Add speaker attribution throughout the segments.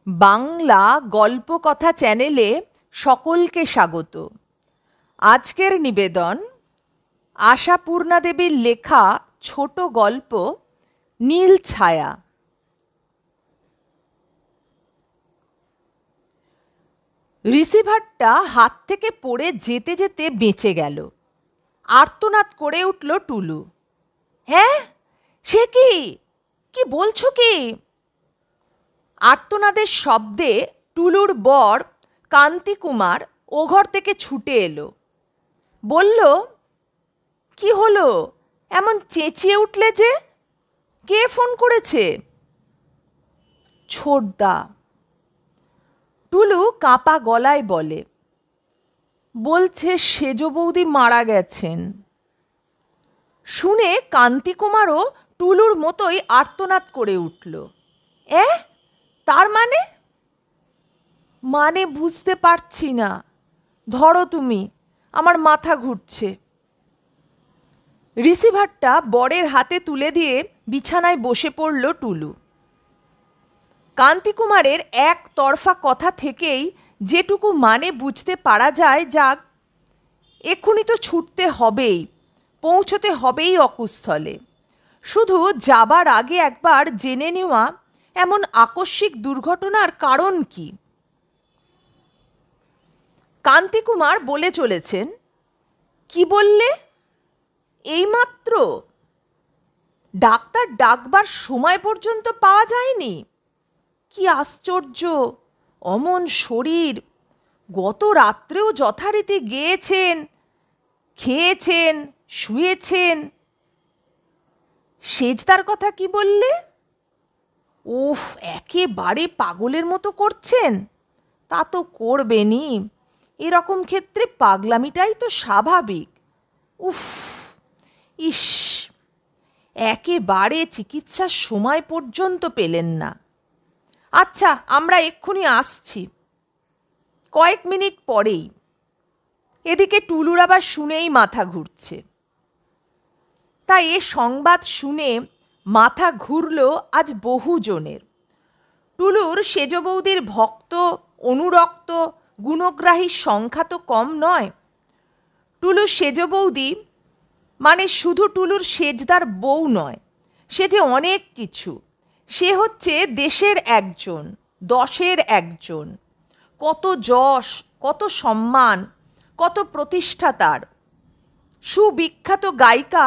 Speaker 1: বাংলা গল্পকথা চ্যানেলে সকলকে স্বাগত। আজকের নিবেদন আশাপূর্ণা দেবীর লেখা ছোট গল্প নীল ছায়া। রিসিভারটা হাত থেকে পড়ে যেতে যেতে বেঁচে গেল। আর্তনাদ করে উঠল টুলু। হ্যাঁ, সে কি? কি বলছো কি? আর্তনাদের শব্দে টুলুর বর কান্তিকুমার ও ঘর থেকে ছুটে এলো। বলল, কি হলো? এমন চেঁচিয়ে উঠলে যে? কে ফোন করেছে? ছোটদা। টুলু কাঁপা গলায় বলে, বলছে সেজ বৌদি মারা গেছেন। শুনে কান্তিকুমারও টুলুর মতোই আর্তনাদ করে উঠল। তার মানে? মানে বুঝতে পারছি না। ধরো তুমি, আমার মাথা ঘুরছে। রিসিভারটা বরের হাতে তুলে দিয়ে বিছানায় বসে পড়ল টুলু। কান্তিকুমারের একতরফা কথা থেকেই যেটুকু মানে বুঝতে পারা যায়, যাক, এক্ষুনি তো ছুটতে হবেই, পৌঁছতে হবেই অকুস্থলে। শুধু যাবার আগে একবার জেনে নেওয়া এমন আকস্মিক দুর্ঘটনার কারণ কি। কান্তিকুমার বলে চলেছেন, কি বললে? এইমাত্র? ডাক্তার ডাকবার সময় পর্যন্ত পাওয়া যায়নি? কি আশ্চর্য! অমন শরীর! গত রাত্রেও যথারীতি গেয়েছেন, খেয়েছেন, শুয়েছেন। সেজদার কথা কি বললে? উফ, একেবারে পাগলের মতো করছেন। তা তো করবেনই, এরকম ক্ষেত্রে পাগলামিটাই তো স্বাভাবিক। উফ, ইস, একেবারে চিকিৎসার সময় পর্যন্ত পেলেন না। আচ্ছা, আমরা এক্ষুনি আসছি। কয়েক মিনিট পরেই। এদিকে টুলুর আবার শুনেই মাথা ঘুরছে। তাই এ সংবাদ শুনে মাথা ঘুরল আজ বহুজনের। টুলুর সেজ বৌদির ভক্ত, অনুরক্ত, গুণগ্রাহীর সংখ্যা তো কম নয়। টুলুর সেজ বৌদি মানে শুধু টুলুর সেজদার বউ নয়, সে যে অনেক কিছু। সে হচ্ছে দেশের একজন, দশের একজন। কত যশ, কত সম্মান, কত প্রতিষ্ঠা তার। সুবিখ্যাত গায়িকা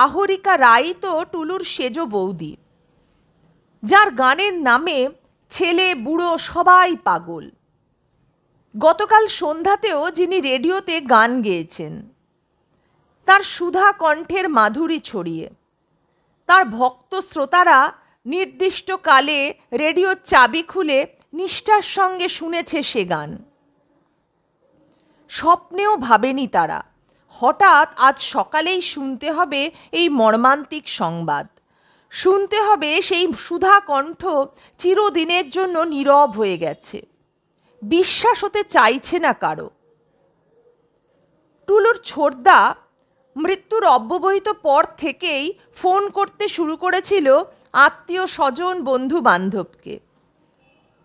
Speaker 1: আহরিকা রাই তো টুলুর সেজ বৌদি, যার গানের নামে ছেলে বুড়ো সবাই পাগল। গতকাল সন্ধ্যাতেও যিনি রেডিওতে গান গেয়েছেন, তার সুধা কণ্ঠের মাধুরী ছড়িয়ে তার ভক্ত শ্রোতারা নির্দিষ্ট কালে রেডিওর চাবি খুলে নিষ্ঠার সঙ্গে শুনেছে সে গান। স্বপ্নেও ভাবেনি তারা হঠাৎ আজ সকালেই শুনতে হবে এই মর্মান্তিক সংবাদ। শুনতে হবে সেই সুধা কণ্ঠ চিরদিনের জন্য নীরব হয়ে গেছে। বিশ্বাস হতে চাইছে না কারো। টুলুর ছোটদা মৃত্যুর অব্যবহিত পর থেকেই ফোন করতে শুরু করেছিল আত্মীয় স্বজন, বন্ধু বান্ধবকে।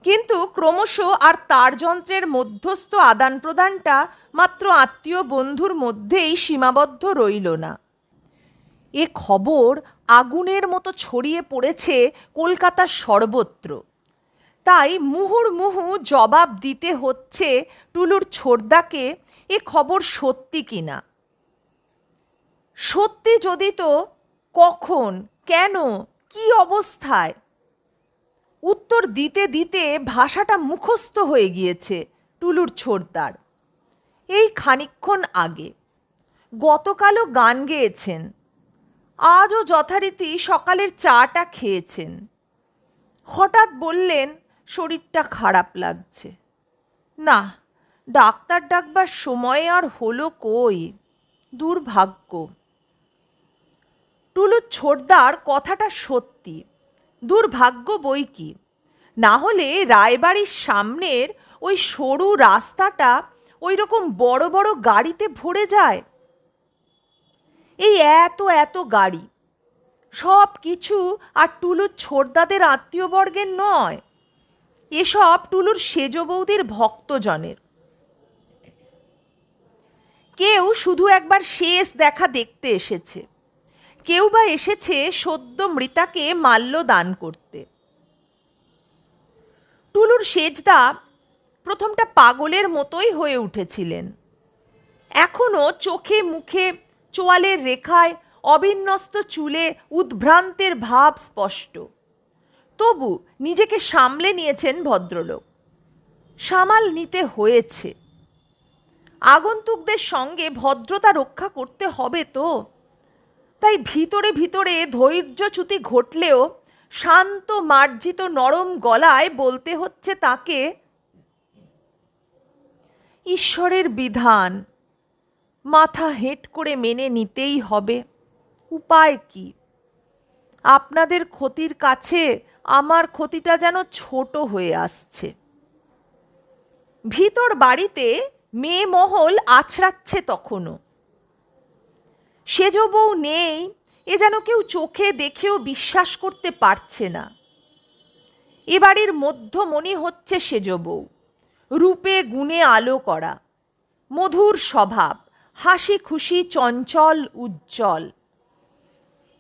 Speaker 1: কিন্তু ক্রমশ আর তার যন্ত্রের মধ্যস্থ আদান প্রদানটা মাত্র আত্মীয় বন্ধুর মধ্যেই সীমাবদ্ধ রইল না। এ খবর আগুনের মতো ছড়িয়ে পড়েছে কলকাতার সর্বত্র। তাই মুহুর্মুহু জবাব দিতে হচ্ছে টুলুর ছোটদাকে এ খবর সত্যি কিনা। সত্যি যদি তো কখন, কেন, কি অবস্থায়? উত্তর দিতে দিতে ভাষাটা মুখস্থ হয়ে গিয়েছে টুলুর ছোটদার। এই খানিকক্ষণ আগে, গতকালও গান গেয়েছেন, আজও যথারীতি সকালের চাটা খেয়েছেন। হঠাৎ বললেন শরীরটা খারাপ লাগছে। না, ডাক্তার ডাকবার সময় আর হলো কই? দুর্ভাগ্য। টুলুর ছোটদার কথাটা সত্যি, দুর্ভাগ্য বই কি। না হলে রায়বাড়ির সামনের ওই সরু রাস্তাটা ওই রকম বড় বড় গাড়িতে ভরে যায়? এই এত এত গাড়ি, সব কিছু আর টুলুর ছোটদাদের আত্মীয়বর্গের নয়। এসব টুলুর সেজ বৌদির ভক্তজনের। কেউ শুধু একবার শেষ দেখা দেখতে এসেছে, কেউ বা এসেছে সদ্য মৃতাকে মাল্য দান করতে। টুলুর সেজদা প্রথমটা পাগলের মতোই হয়ে উঠেছিলেন। এখনো চোখে মুখে চোয়ালের রেখায় অবিন্যস্ত চুলে উদ্ভ্রান্তের ভাব স্পষ্ট। তবু নিজেকে সামলে নিয়েছেন ভদ্রলোক। সামাল নিতে হয়েছে। আগন্তুকদের সঙ্গে ভদ্রতা রক্ষা করতে হবে তো। তাই ভিতরে ভিতরে ধৈর্যচ্যুতি ঘটলেও শান্ত মার্জিত নরম গলায় বলতে হচ্ছে তাকে, ঈশ্বরের বিধান, মাথা হেঁট করে মেনে নিতেই হবে। উপায় কি? আপনাদের ক্ষতির কাছে আমার ক্ষতিটা যেন ছোট হয়ে আসছে। ভিতর বাড়িতে মেয়ে মহল আছড়াচ্ছে তখনও। সেজ বউ নেই এ যেন কেউ চোখে দেখেও বিশ্বাস করতে পারছে না। এ বাড়ির মধ্যমণি হচ্ছে সেজ বউ, রূপে গুণে আলো করা, মধুর স্বভাব, হাসি খুশি, চঞ্চল, উজ্জ্বল।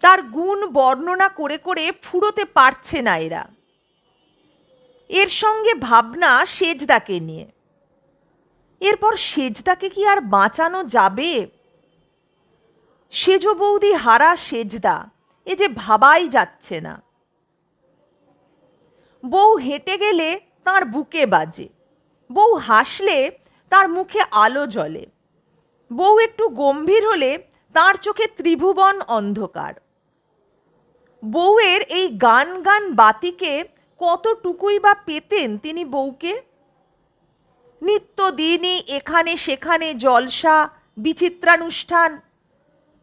Speaker 1: তার গুণ বর্ণনা করে করে ফুরোতে পারছে না এরা। এর সঙ্গে ভাবনা সেজদাকে নিয়ে। এরপর সেজদাকে কি আর বাঁচানো যাবে? সেজ বৌদি হারা সেজদা, এ যে ভাবাই যাচ্ছে না। বউ হেঁটে গেলে তার বুকে বাজে, বউ হাসলে তার মুখে আলো জ্বলে, বউ একটু গম্ভীর হলে তার চোখে ত্রিভুবন অন্ধকার। বউয়ের এই গান গান বাতিকে কতটুকুই বা পেতেন তিনি বউকে। নিত্যদিনই এখানে সেখানে জলসা, বিচিত্রানুষ্ঠান,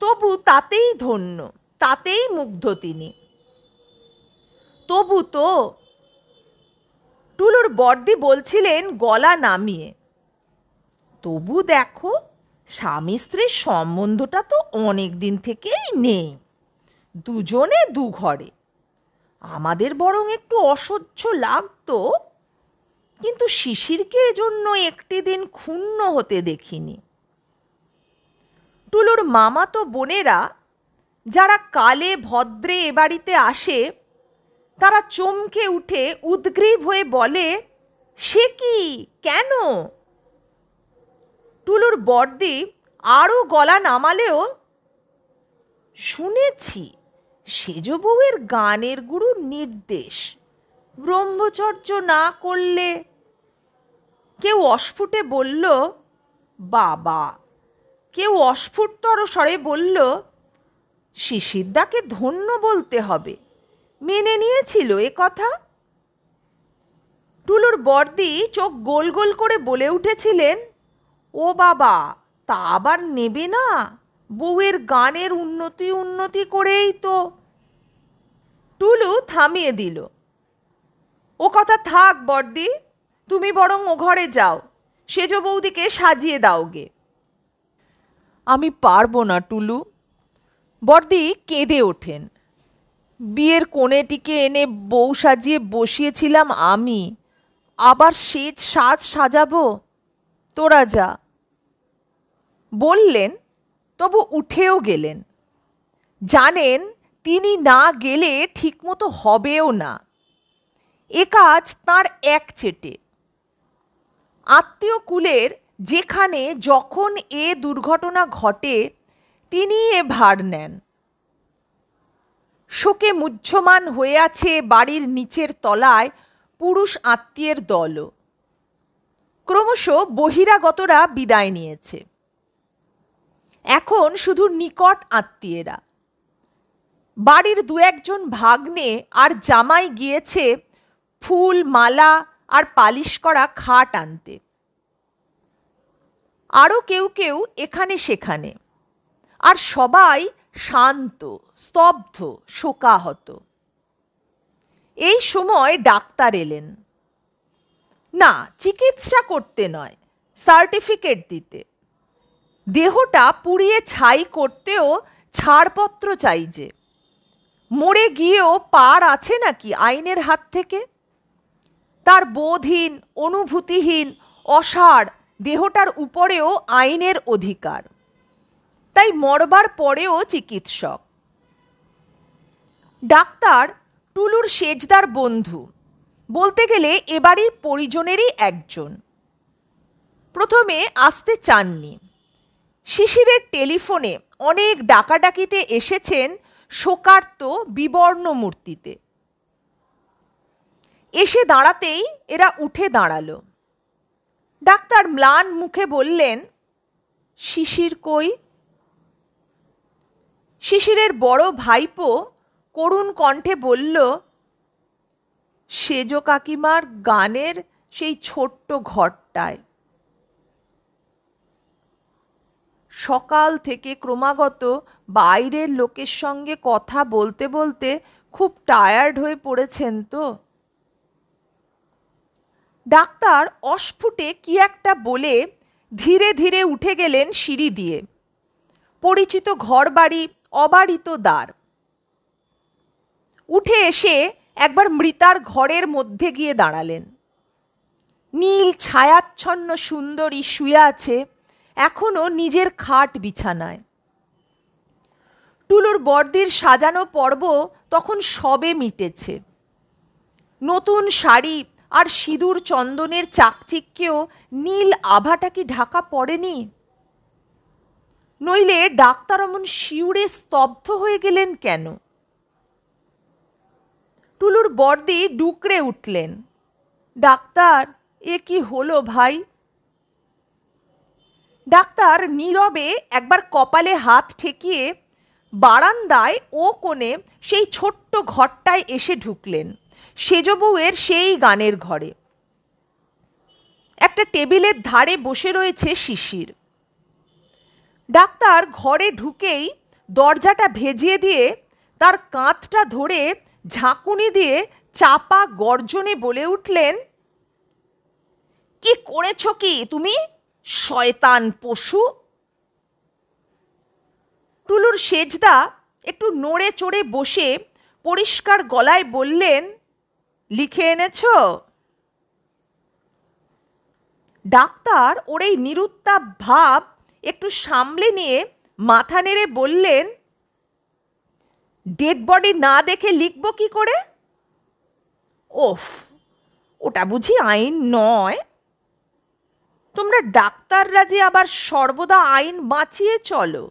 Speaker 1: তবু তাতেই ধন্য, তাতেই মুগ্ধ তিনি। তবু তো টুলুর বড়দি বলছিলেন গলা নামিয়ে, তবু দেখো স্বামী স্ত্রীর সম্বন্ধটা তো অনেক দিন থেকেই নেই, দুজনে দু ঘরে। আমাদের বরং একটু অসহ্য লাগতো, কিন্তু শিশিরকে এজন্য একটি দিন ক্ষুণ্ণ হতে দেখিনি। টুলুর মামাতো বোনেরা যারা কালে ভদ্রে এ বাড়িতে আসে, তারা চমকে উঠে উদ্গ্রীব হয়ে বলে, সে কি, কেন? টুলুর বড়দি আরও গলা নামালেও, শুনেছি সেজ বউয়ের গানের গুরুর নির্দেশ, ব্রহ্মচর্য না করলে। কেউ অস্ফুটে বলল, বাবা। কেউ অস্ফুটতর স্বরে বলল, শিশিরদাকে ধন্য বলতে হবে, মেনে নিয়েছিল এ কথা। টুলুর বড়দি চোখ গোল গোল করে বলে উঠেছিলেন, ও বাবা, তা আবার নেবে না? বউয়ের গানের উন্নতি করেই তো। টুলু থামিয়ে দিল, ও কথা থাক বড়দি, তুমি বরং ও ঘরে যাও, সেজ বৌদিকে সাজিয়ে দাওগে। আমি পারবো না টুলু। বড়দি কেঁদে ওঠেন। বিয়ের কোণেটিকে এনে বউ সাজিয়ে বসিয়েছিলাম আমি, আবার সাজ সাজাবো? তোরা যা। বললেন, তবু উঠেও গেলেন। জানেন তিনি না গেলে ঠিকমতো হবেও না। এ কাজ তাঁর একচেটে। আত্মীয় কুলের যেখানে যখন এ দুর্ঘটনা ঘটে, তিনি এ ভার নেন। শোকে মুহ্যমান হয়ে আছে বাড়ির নিচের তলায় পুরুষ আত্মীয়ের দলও। ক্রমশ বহিরাগতরা বিদায় নিয়েছে। এখন শুধু নিকট আত্মীয়েরা। বাড়ির দু একজন ভাগ্নে আর জামাই গিয়েছে ফুল, মালা আর পালিশ করা খাট আনতে। আরও কেউ কেউ এখানে সেখানে। আর সবাই শান্ত, স্তব্ধ, শোকাহত। এই সময় ডাক্তার এলেন। না, চিকিৎসা করতে নয়, সার্টিফিকেট দিতে। দেহটা পুড়িয়ে ছাই করতেও ছাড়পত্র চাই যে। মরে গিয়েও পার আছে নাকি আইনের হাত থেকে? তার বোধহীন, অনুভূতিহীন, অসাড় দেহটার উপরেও আইনের অধিকার, তাই মরবার পরেও চিকিৎসক। ডাক্তার টুলুর সেজদার বন্ধু, বলতে গেলে এ বাড়ির পরিজনেরই একজন। প্রথমে আসতে চাননি। শিশিরের টেলিফোনে অনেক ডাকাডাকিতে এসেছেন শোকার্ত বিবর্ণ মূর্তিতে। এসে দাঁড়াতেই এরা উঠে দাঁড়ালো। ডাক্তার ম্লান মুখে বললেন, শিশির কই? শিশিরের বড় ভাইপো করুণ কণ্ঠে বলল, সেজ কাকিমার গানের সেই ছোট্ট ঘরটায়। সকাল থেকে ক্রমাগত বাইরের লোকের সঙ্গে কথা বলতে বলতে খুব টায়ার্ড হয়ে পড়েছেন তো। ডাক্তার অস্ফুটে কি একটা বলে ধীরে ধীরে উঠে গেলেন সিঁড়ি দিয়ে। পরিচিত ঘরবাড়ি, অবারিত দ্বার। উঠে এসে একবার মৃতার ঘরের মধ্যে গিয়ে দাঁড়ালেন। নীল ছায়াচ্ছন্ন সুন্দরী শুয়ে আছে এখনো নিজের খাট বিছানায়। টুলুর বর্দির সাজানো পর্ব তখন সবে মিটেছে। নতুন শাড়ি আর সিঁদুর চন্দনের চাকচিক্যেও নীল আভাটা কি ঢাকা পড়েনি? নইলে ডাক্তার অমন শিউরে স্তব্ধ হয়ে গেলেন কেন? টুলুর বর্দি ডুকরে উঠলেন, ডাক্তার, এ কি হলো ভাই? ডাক্তার নীরবে একবার কপালে হাত ঠেকিয়ে বারান্দায় ও কোণে সেই ছোট্ট ঘরটায় এসে ঢুকলেন, সেজ বউয়ের সেই গানের ঘরে। একটা টেবিলের ধারে বসে রয়েছে শিশির। ডাক্তার ঘরে ঢুকেই দরজাটা ভেজিয়ে দিয়ে তার কাঁধটা ধরে ঝাঁকুনি দিয়ে চাপা গর্জনে বলে উঠলেন, কি করেছ কি তুমি, শয়তান পশু? টুলুর সেজদা একটু নড়ে চড়ে বসে পরিষ্কার গলায় বললেন, লিখে এনেছ? ডাক্তার ওর এই নিরুত্তাপ ভাব একটু সামলে নিয়ে মাথা নেড়ে বললেন, ডেড বডি না দেখে লিখব কি করে? ওফ, ওটা বুঝি আইন নয়? তোমরা ডাক্তাররা যে আবার সর্বদা আইন বাঁচিয়ে চলো।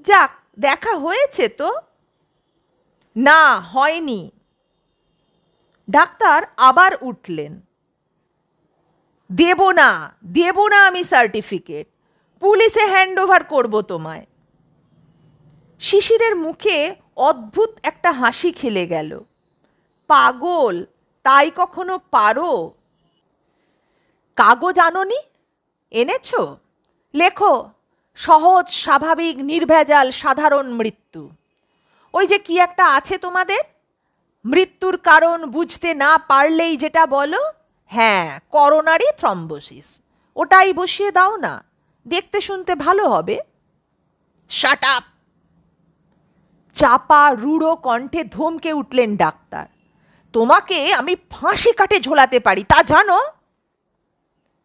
Speaker 1: যাক, দেখা হয়েছে তো? না, হয়নি। ডাক্তার আবার উঠলেন, দেব না আমি সার্টিফিকেট, পুলিশে হ্যান্ড ওভার করবো তোমায়। শিশিরের মুখে অদ্ভুত একটা হাসি খেলে গেল। পাগল, তাই কখনো পারো? কাগজ আনোনি? এনেছ? লেখো, সহজ, স্বাভাবিক, নির্ভেজাল, সাধারণ মৃত্যু। ওই যে কি একটা আছে তোমাদের, মৃত্যুর কারণ বুঝতে না পারলেই যেটা বলো, হ্যাঁ, করোনারি থ্রম্বোসিস। ওটাই বসিয়ে দাও না, দেখতে শুনতে ভালো হবে। Shut up! চাপা রূঢ় কণ্ঠে ধমকে উঠলেন ডাক্তার। তোমাকে আমি ফাঁসি কাটে ঝোলাতে পারি, তা জানো?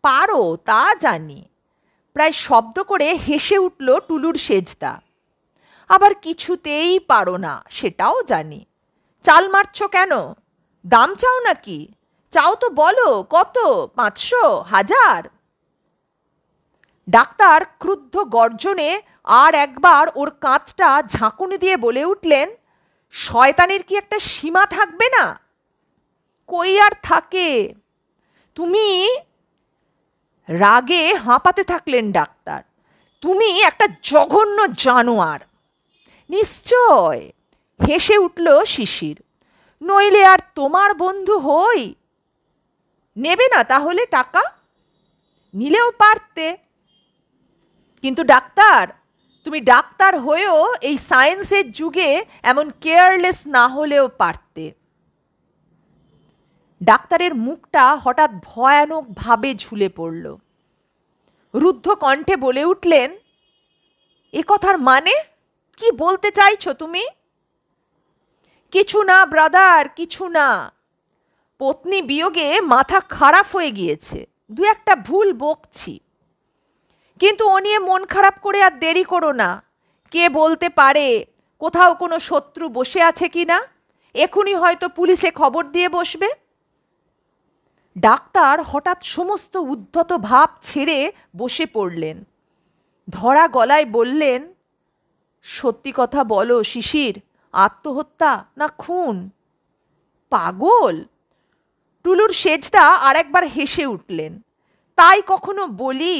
Speaker 1: পারো, তা জানি। প্রায় শব্দ করে হেসে উঠল টুলুর সেজদা। আবার কিছুতেই পারো না, সেটাও জানি। চাল মারছ কেন? দাম চাও নাকি? চাও তো বলো, কত? 500, 1000? ডাক্তার ক্রুদ্ধ গর্জনে আর একবার ওর কাঁধটা ঝাঁকুনি দিয়ে বলে উঠলেন, শয়তানের কি একটা সীমা থাকবে না? কই আর থাকে? তুমি, রাগে হাঁপাতে থাকলেন ডাক্তার, তুমি একটা জঘন্য জানোয়ার। নিশ্চয়, হেসে উঠল শিশির, নইলে আর তোমার বন্ধু হই? নেবে না তাহলে টাকা? নিলেও পারতে। কিন্তু ডাক্তার, তুমি ডাক্তার হয়েও এই সায়েন্সের যুগে এমন কেয়ারলেস না হলেও পারতে। ডাক্তারের মুখটা হঠাৎ ভয়ানকভাবে ঝুলে পড়ল। রুদ্ধ কণ্ঠে বলে উঠলেন, এ কথার মানে কি বলতে চাইছো তুমি? কিছু না ব্রাদার, কিছু না। পত্নী বিয়োগে মাথা খারাপ হয়ে গিয়েছে, দু একটা ভুল বকছি, কিন্তু ও নিয়ে মন খারাপ করে আর দেরি করো না। কে বলতে পারে কোথাও কোনো শত্রু বসে আছে কি না, এখনই হয়তো পুলিশে খবর দিয়ে বসবে। ডাক্তার হঠাৎ সমস্ত উদ্ধত ভাব ছেড়ে বসে পড়লেন, ধরা গলায় বললেন, সত্যি কথা বলো শিশির, আত্মহত্যা না খুন? পাগল! টুলুর সেজদা আরেকবার হেসে উঠলেন। তাই কখনো বলি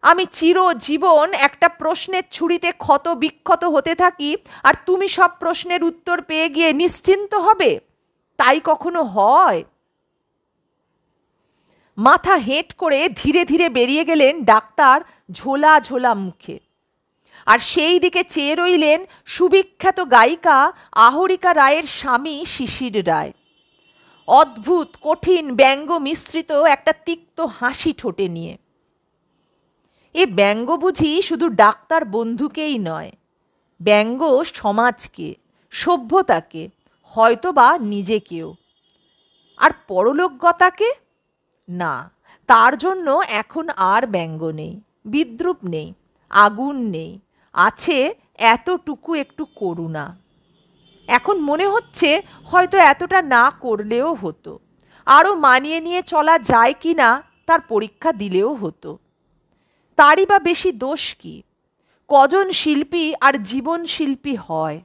Speaker 1: আমি চিরজীবন একটা প্রশ্নের ছুরিতে ক্ষত বিক্ষত হতে থাকি, আর তুমি সব প্রশ্নের উত্তর পেয়ে গিয়ে নিশ্চিন্ত হবে? তাই কখনো হয়? মাথা হেঁট করে ধীরে ধীরে বেরিয়ে গেলেন ডাক্তার ঝোলা ঝোলা মুখে। আর সেই দিকে চেয়ে রইলেন সুবিখ্যাত গায়িকা আহরিকা রায়ের স্বামী শিশির রায়, অদ্ভুত কঠিন ব্যঙ্গ মিশ্রিত একটা তিক্ত হাসি ঠোঁটে নিয়ে। এ ব্যঙ্গ বুঝি শুধু ডাক্তার বন্ধুকেই নয়, ব্যঙ্গ সমাজকে, সভ্যতাকে, হয়তোবা নিজেকেও। আর পরলোকগতাকে? না, তার জন্য এখন আর ব্যঙ্গ নেই, বিদ্রূপ নেই, আগুন নেই, আছে এতটুকু একটু করুণা। এখন মনে হচ্ছে হয়তো এতটা না করলেও হতো, আরও মানিয়ে নিয়ে চলা যায় কি না তার পরীক্ষা দিলেও হতো। তারই বা বেশি দোষ কি? কজন শিল্পী আর জীবন শিল্পী হয়?